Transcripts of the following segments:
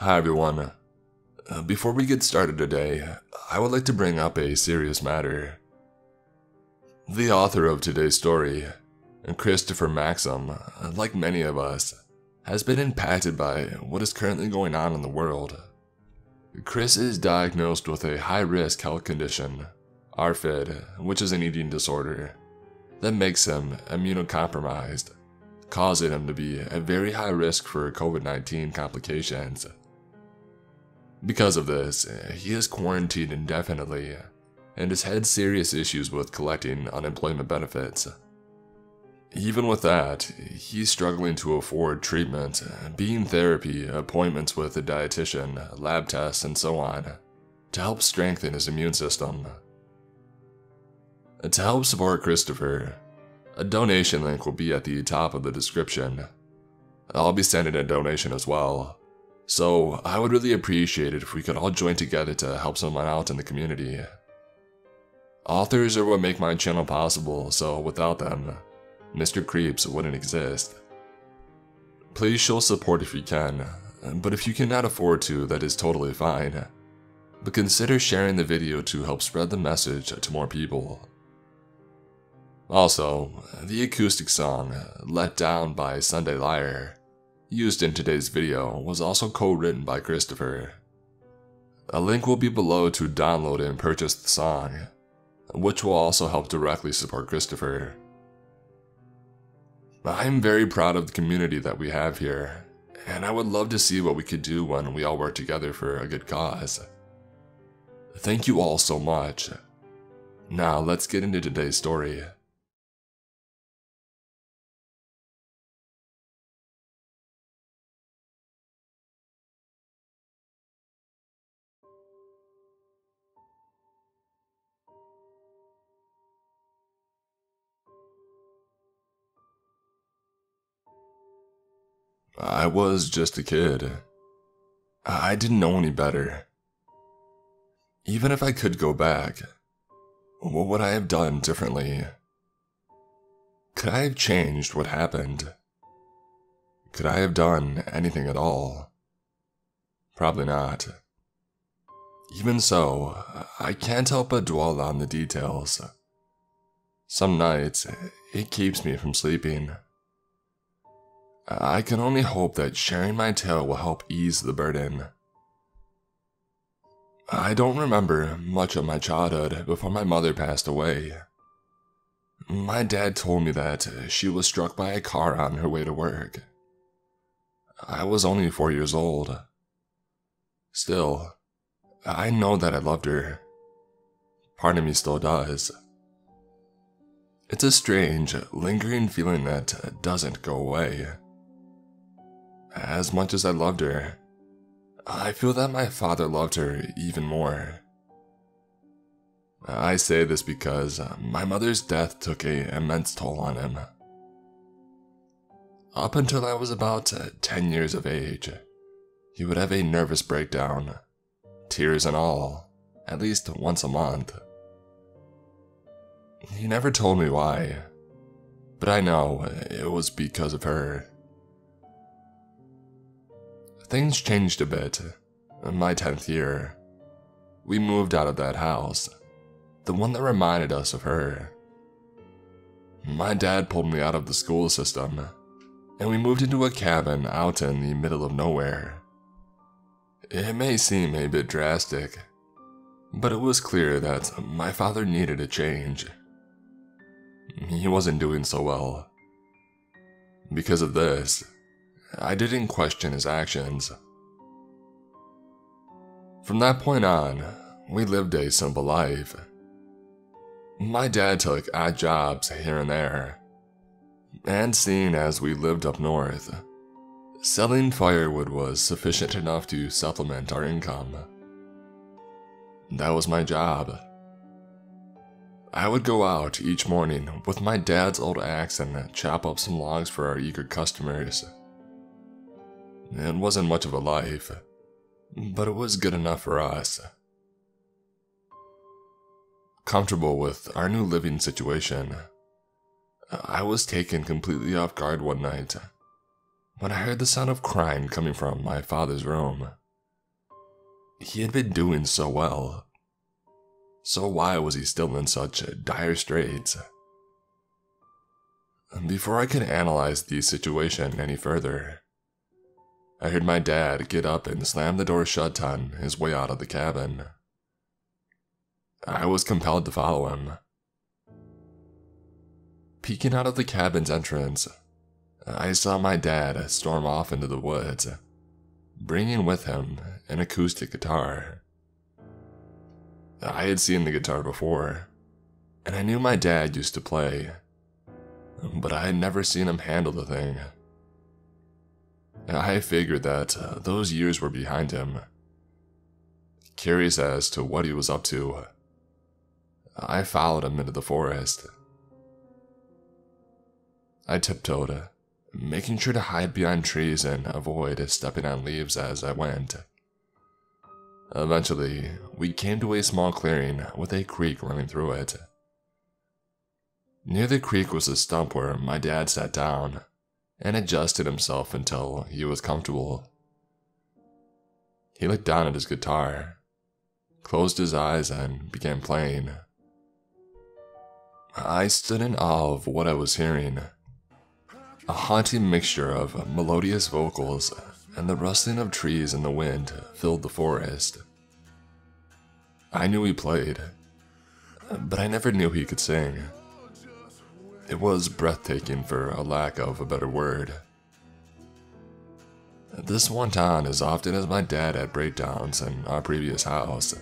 Hi everyone. Before we get started today, I would like to bring up a serious matter. The author of today's story, Christopher Maxim, like many of us, has been impacted by what is currently going on in the world. Chris is diagnosed with a high-risk health condition, ARFID, which is an eating disorder, that makes him immunocompromised, causing him to be at very high risk for COVID-19 complications. Because of this, he is quarantined indefinitely and has had serious issues with collecting unemployment benefits. Even with that, he's struggling to afford treatment, being therapy, appointments with a dietitian, lab tests, and so on, to help strengthen his immune system. To help support Christopher, a donation link will be at the top of the description. I'll be sending a donation as well, so I would really appreciate it if we could all join together to help someone out in the community. Authors are what make my channel possible, so without them, Mr. Creeps wouldn't exist. Please show support if you can, but if you cannot afford to, that is totally fine. But consider sharing the video to help spread the message to more people. Also, the acoustic song, Let Down by Sunday Liar, used in today's video was also co-written by Christopher. A link will be below to download and purchase the song, which will also help directly support Christopher. I'm very proud of the community that we have here, and I would love to see what we could do when we all work together for a good cause. Thank you all so much. Now let's get into today's story. I was just a kid. I didn't know any better. Even if I could go back, what would I have done differently? Could I have changed what happened? Could I have done anything at all? Probably not. Even so, I can't help but dwell on the details. Some nights, it keeps me from sleeping. I can only hope that sharing my tale will help ease the burden. I don't remember much of my childhood before my mother passed away. My dad told me that she was struck by a car on her way to work. I was only 4 years old. Still, I know that I loved her. Part of me still does. It's a strange, lingering feeling that doesn't go away. As much as I loved her, I feel that my father loved her even more. I say this because my mother's death took an immense toll on him. Up until I was about 10 years of age, he would have a nervous breakdown, tears and all, at least once a month. He never told me why, but I know it was because of her. Things changed a bit. In my 10th year, we moved out of that house, the one that reminded us of her. My dad pulled me out of the school system, and we moved into a cabin out in the middle of nowhere. It may seem a bit drastic, but it was clear that my father needed a change. He wasn't doing so well. Because of this, I didn't question his actions. From that point on, we lived a simple life. My dad took odd jobs here and there, and seeing as we lived up north, selling firewood was sufficient enough to supplement our income. That was my job. I would go out each morning with my dad's old axe and chop up some logs for our eager customers. It wasn't much of a life, but it was good enough for us. Comfortable with our new living situation, I was taken completely off guard one night when I heard the sound of crying coming from my father's room, He had been doing so well. So why was he still in such dire straits? Before I could analyze the situation any further, I heard my dad get up and slam the door shut on his way out of the cabin. I was compelled to follow him. Peeking out of the cabin's entrance, I saw my dad storm off into the woods, bringing with him an acoustic guitar. I had seen the guitar before, and I knew my dad used to play, but I had never seen him handle the thing. I figured that those years were behind him. Curious as to what he was up to, I followed him into the forest. I tiptoed, making sure to hide behind trees and avoid stepping on leaves as I went. Eventually, we came to a small clearing with a creek running through it. Near the creek was a stump where my dad sat down and adjusted himself until he was comfortable. He looked down at his guitar, closed his eyes, and began playing. I stood in awe of what I was hearing. A haunting mixture of melodious vocals and the rustling of trees in the wind filled the forest. I knew he played, but I never knew he could sing. It was breathtaking, for a lack of a better word. This went on as often as my dad had breakdowns in our previous house.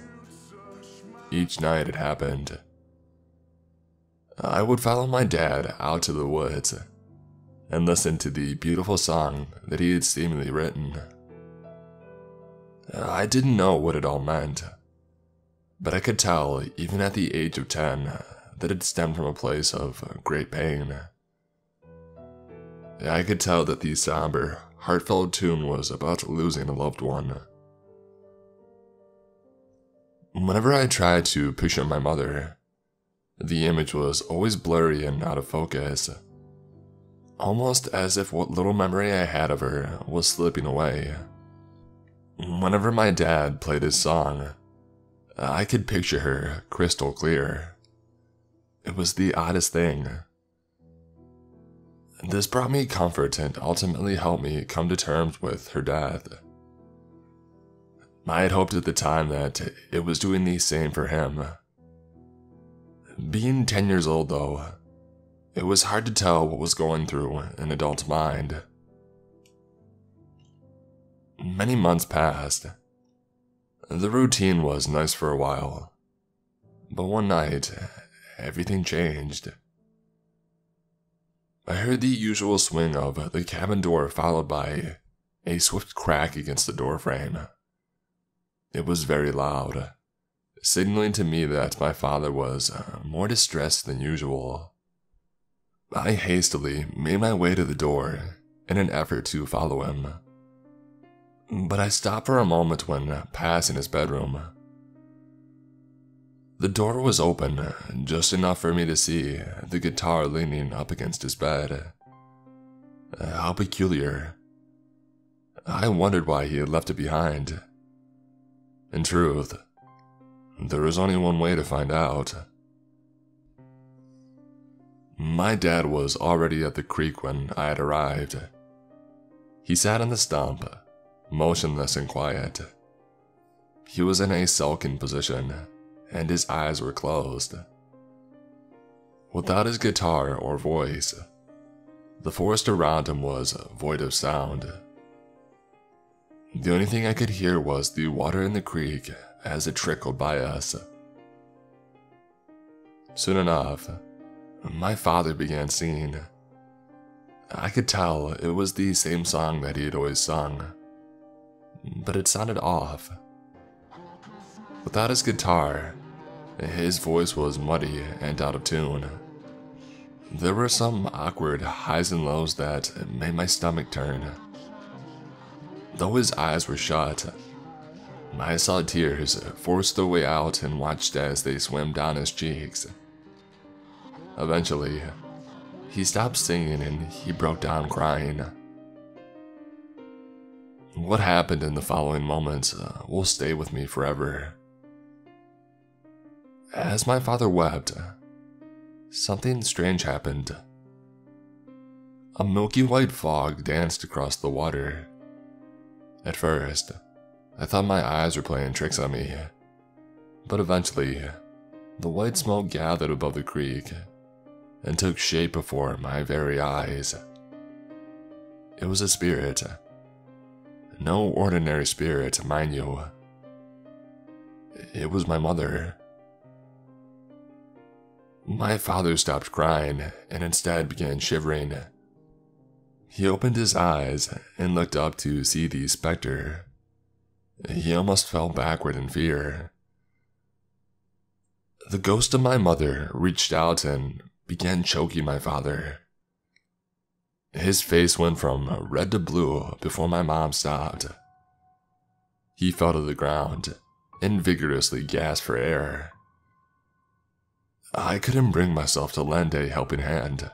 Each night it happened. I would follow my dad out to the woods and listen to the beautiful song that he had seemingly written. I didn't know what it all meant, but I could tell, even at the age of 10, that it stemmed from a place of great pain. I could tell that the somber, heartfelt tune was about losing a loved one. Whenever I tried to picture my mother, the image was always blurry and out of focus, almost as if what little memory I had of her was slipping away. Whenever my dad played his song, I could picture her crystal clear. It was the oddest thing. This brought me comfort and ultimately helped me come to terms with her death. I had hoped at the time that it was doing the same for him. Being 10 years old, though, it was hard to tell what was going through an adult's mind. Many months passed. The routine was nice for a while, but one night, everything changed. I heard the usual swing of the cabin door, followed by a swift crack against the doorframe. It was very loud, signaling to me that my father was more distressed than usual. I hastily made my way to the door in an effort to follow him, but I stopped for a moment when passing his bedroom. The door was open, just enough for me to see the guitar leaning up against his bed. How peculiar. I wondered why he had left it behind. In truth, there was only one way to find out. My dad was already at the creek when I had arrived. He sat on the stump, motionless and quiet. He was in a sulking position, and his eyes were closed. Without his guitar or voice, the forest around him was void of sound. The only thing I could hear was the water in the creek as it trickled by us. Soon enough, my father began singing. I could tell it was the same song that he had always sung, but it sounded off. Without his guitar, his voice was muddy and out of tune. There were some awkward highs and lows that made my stomach turn. Though his eyes were shut, I saw tears force their way out and watched as they swam down his cheeks. Eventually, he stopped singing and he broke down crying. What happened in the following moments will stay with me forever. As my father wept, something strange happened. A milky white fog danced across the water. At first, I thought my eyes were playing tricks on me, but eventually, the white smoke gathered above the creek and took shape before my very eyes. It was a spirit. No ordinary spirit, mind you. It was my mother. My father stopped crying and instead began shivering. He opened his eyes and looked up to see the specter. He almost fell backward in fear. The ghost of my mother reached out and began choking my father. His face went from red to blue before my mom stopped. He fell to the ground and vigorously gasped for air. I couldn't bring myself to lend a helping hand.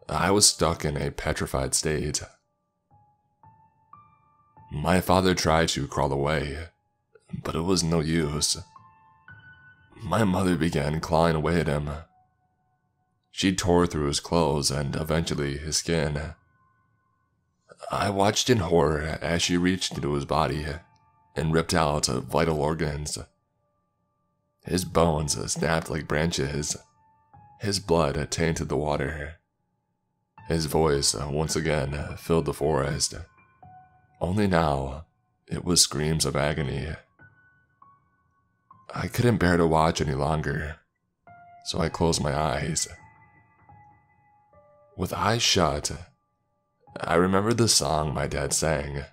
I was stuck in a petrified state. My father tried to crawl away, but it was no use. My mother began clawing away at him. She tore through his clothes and eventually his skin. I watched in horror as she reached into his body and ripped out vital organs. His bones snapped like branches. His blood tainted the water. His voice once again filled the forest. Only now, it was screams of agony. I couldn't bear to watch any longer, so I closed my eyes. With eyes shut, I remembered the song my dad sang.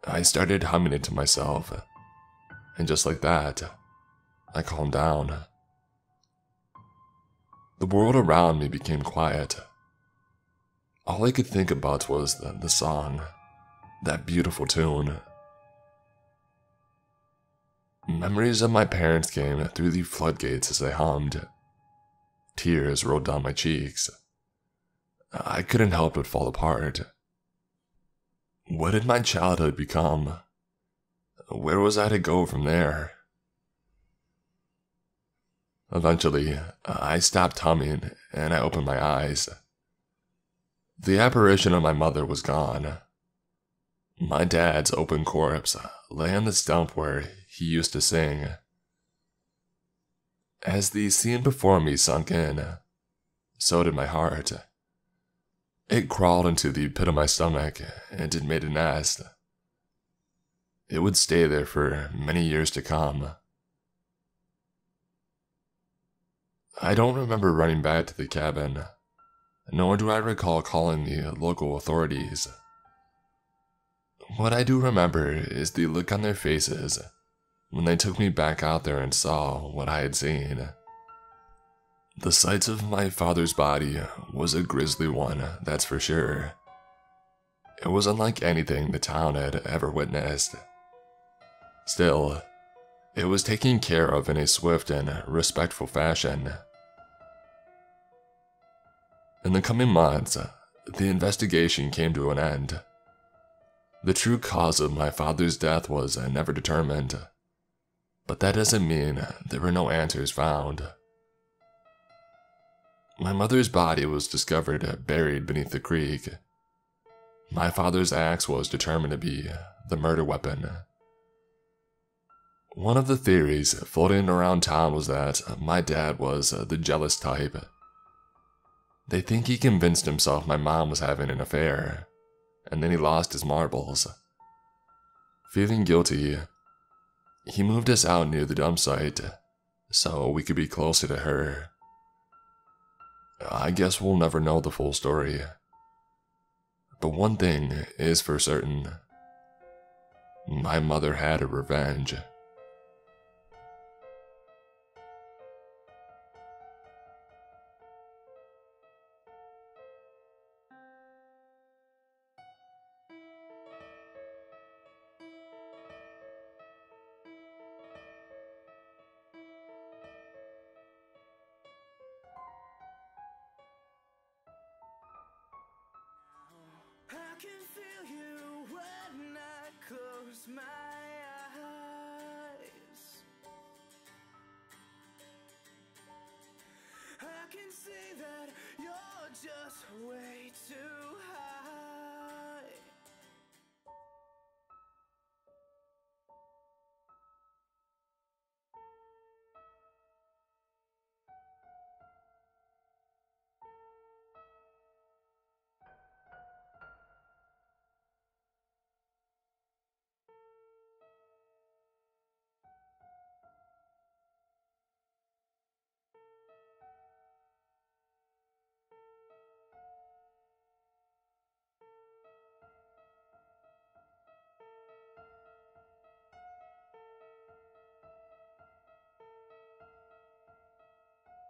I started humming it to myself, and just like that, I calmed down. The world around me became quiet. All I could think about was the song, that beautiful tune. Memories of my parents came through the floodgates as I hummed. Tears rolled down my cheeks. I couldn't help but fall apart. What did my childhood become? Where was I to go from there? Eventually, I stopped humming and I opened my eyes. The apparition of my mother was gone. My dad's open corpse lay on the stump where he used to sing. As the scene before me sunk in, so did my heart. It crawled into the pit of my stomach and it made a nest. It would stay there for many years to come. I don't remember running back to the cabin, nor do I recall calling the local authorities. What I do remember is the look on their faces when they took me back out there and saw what I had seen. The sight of my father's body was a grisly one, that's for sure. It was unlike anything the town had ever witnessed. Still, it was taken care of in a swift and respectful fashion. In the coming months, the investigation came to an end. The true cause of my father's death was never determined, but that doesn't mean there were no answers found. My mother's body was discovered buried beneath the creek. My father's axe was determined to be the murder weapon. One of the theories floating around town was that my dad was the jealous type. They think he convinced himself my mom was having an affair, and then he lost his marbles. Feeling guilty, he moved us out near the dump site, so we could be closer to her. I guess we'll never know the full story. But one thing is for certain. My mother had her revenge. I can feel you just way too high.